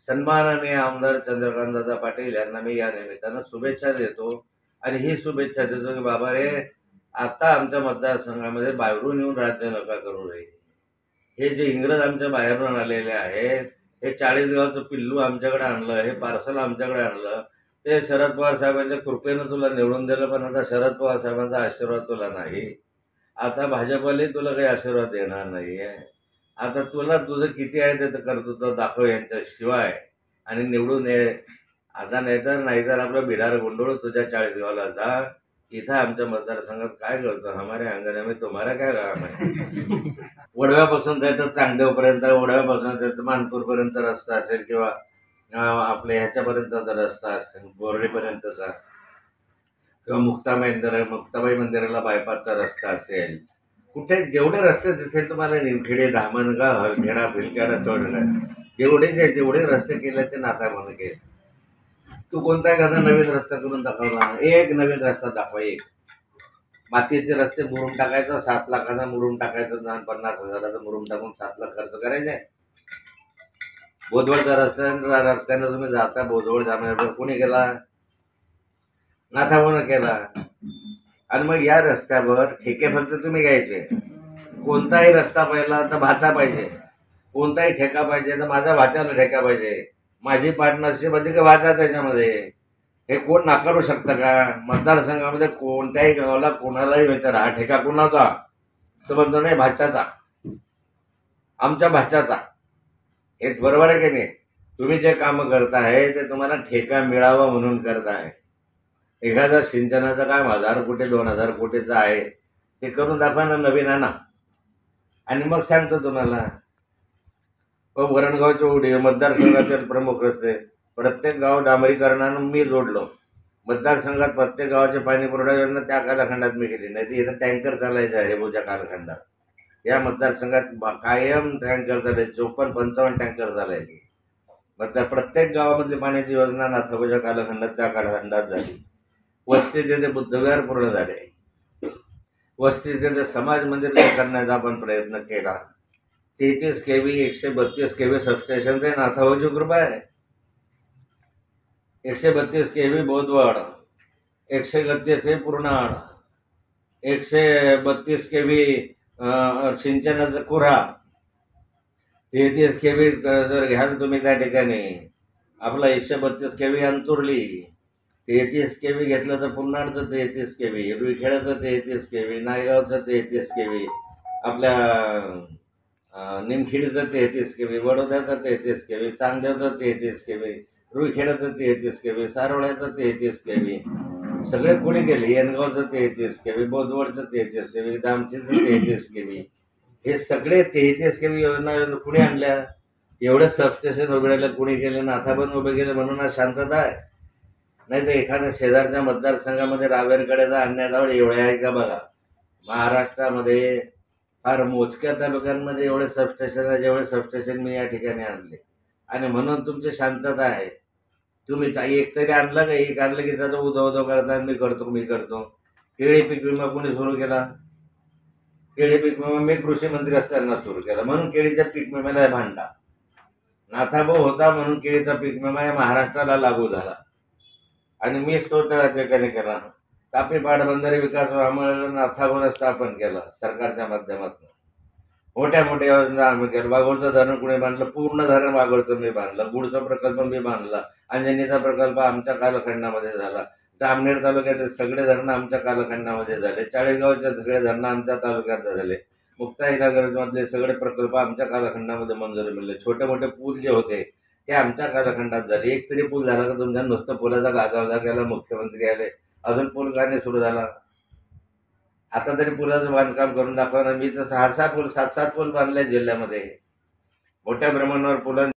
सन्माननीय आमदार चंद्रकांतदादा पाटील यांना मी या निमित्तानं शुभेच्छा देतो आणि ही शुभेच्छा देतो की बाबा रे, आता आमच्या मतदारसंघामध्ये बाहेरून येऊन राज्य नका करू रे. हे जे इंग्रज आमच्या बाहेरून आलेले आहेत, हे 40 गावचं पिल्लू आमच्याकडे आणलं, हे पार्सल आमच्याकडे आणलं, ते शरद पवार साहेबांच्या कृपेनं तुला निवडून दिलं. पण आता शरद पवार साहेबांचा आशीर्वाद तुला नाही. आता भाजपवाले तुला काही आशीर्वाद देणार नाहीये. आता तुला तुझं किती आहे ते कर्तृत्व दाखव यांच्याशिवाय आणि निवडून ये. आता नाहीतर आपलं बिडार गुंडोळ तुझ्या 40 गावाला जा. इथं आमच्या मतदारसंघात काय करतो, हमारे अंगणे में तुम्हारा काय काम आहे. वडव्यापासून जायचं चांगदेवपर्यंत, वडव्यापासून जायचं मानपूरपर्यंत रस्ता असेल किंवा आपल्या ह्याच्यापर्यंतचा रस्ता असेल, बोर्डीपर्यंतचा, किंवा मुक्ताबाई मंदिराला बायपासचा रस्ता असेल, कुठे जेवढे रस्ते दिसेल तुम्हाला, निमखेडे, धामणगाव, हरखेडा, भिलखेडा, तोडगा, जेवढे रस्ते केले ते नाथा म्हणून केले. तू कोणता एखादा नवीन रस्ता करून दाखवला? एक नवीन रस्ता दाखवा. एक मातीचे रस्ते मुरुम टाकायचं, 7 लाखाचा मुरुम टाकायचं, 50,000चा मुरुम टाकून 7 लाख खर्च करायचे. बोधवडचा रस्त्यानं तुम्ही जाता, बोधवड जाण्यावर कोणी केला? नाथाभाऊनं केला. आणि मग या रस्त्यावर ठेके फक्त तुम्ही घ्यायचे. कोणताही रस्ता पाहिला तर भाचा पाहिजे, कोणताही ठेका पाहिजे तर माझ्या भाच्याला ठेका पाहिजे, माझी पार्टनरशिप अधिक भाचा त्याच्यामध्ये. हे कोण नाकारू शकतं का? मतदारसंघामध्ये कोणत्याही गावाला कोणालाही विचारा, हा ठेका कोणाचा? तो म्हणतो नाही, भाच्याचा, आमच्या भाच्याचा. हे बरोबर आहे की नाही? तुम्ही जे कामं करताय ते तुम्हाला ठेका मिळावा म्हणून करताय. एखादा सिंचनाचं काम 1000 कोटी 2000 कोटीचं आहे, ते करून दाखवा ना, नवीन आणा. आणि मग सांगतो तुम्हाला, वरणगावचे उडी मतदारसंघाचे प्रमुख रस्ते, प्रत्येक गाव डांबरीकरणानं मी जोडलो. मतदारसंघात प्रत्येक गावाचे पाणी पुरवठा योजना त्या कालखंडात मी केली. नाही तर इथं टँकर चालायचं आहे रेबोच्या कालखंडात. या मतदारसंघात कायम टँकर चालायचे, 54-55 टँकर चालायचे. प्रत्येक गावामधली पाण्याची योजना नाथाबाच्या कालखंडात त्या कालखंडात झाली. वस्ती तिथे बुद्धविहार पूर्ण झाले. वस्ती तिथे समाज मंदिर करण्याचा आपण प्रयत्न केला. 33 kV 132 kV सबस्टेशन ते नाथाभाऊची कृपा आहे. 132 kV बोधवड, 131 kV पूर्णाड, 132 kV सिंचनाचं Kurha, 33 kV जर घ्याल तुम्ही त्या ठिकाणी आपला 132 kV अंतुर्ली, 33 kV घेतलं तर पुन्हाडचं 33 kV, रुईखेड्याचं 33 kV, नायगावचं 33 kV, आपल्या निमखेडीचं 33 kV, वडोद्याचं 33 kV, चांगदेवचं 33 kV, रुईखेड्याचं 33 kV, सारोळ्याचं 33 kV, सगळे कोणी केले. येनगावचं 33 kV, बोधवडचं 33 kV, दामचीचं 33 kV. हे सगळे 33 kV योजना कुणी आणल्या? एवढे सबस्टेशन उभे राहिले कुणी केले? नाथाबन उभे केले म्हणून आज शांतता आहे. नाही तर एखाद्या शेजारच्या मतदारसंघामध्ये रावेरकडेचा आणण्याजवळ एवढे आहे का बघा. महाराष्ट्रामध्ये फार मोजक्या तालुक्यांमध्ये एवढे सबस्टेशन आहे, जेवढे सबस्टेशन मी या ठिकाणी आणले. आणि म्हणून तुमची शांतता आहे. तुम्ही एक तरी आणलं का? एक आणलं की त्याचं उदो करता, मी करतो. केळी पीक विमा कोणी सुरू केला? केळी पीक विमा मी कृषी मंत्री असताना सुरू केला, म्हणून केळीच्या पीक विम्याला भांडा. नाथाभाऊ होता म्हणून केळीचा पीक विमा या महाराष्ट्राला लागू झाला. आणि मीच तो त्या ठिकाणी केला. तापी पाटबंधारे विकास महामंडळ नाथाभाऊनं स्थापन केलं सरकारच्या माध्यमातून. मोठ्या योजना आम्ही केलं. वाघोळचं धरण कुणी बांधलं? पूर्ण धरण वाघोळचं मी बांधलं. गुडचा प्रकल्प मी बांधला. अंजनीचा प्रकल्प आमच्या कालखंडामध्ये झाला. जामनेर तालुक्यातले सगळे धरणं आमच्या कालखंडामध्ये झाले. 40 गावचे सगळे धरणं आमच्या तालुक्यात झाले. मुक्ताईनगरमधले सगळे प्रकल्प आमच्या कालखंडामध्ये मंजुरी मिळाले. छोटे मोठे पूल जे होते ते आमच्या कालखंडात झाले. एक तरी पूल झाला का तुमच्या? नुसतं पुलाचा गाजावजा केला, मुख्यमंत्री आले, अजून पूल का नाही सुरू झाला? आता तरी पुलाचं बांधकाम करून दाखवा ना. मी तर 6-6 पूल 7-7 पूल बांधले जिल्ह्यामध्ये. मोठ्या प्रमाणावर पुलांची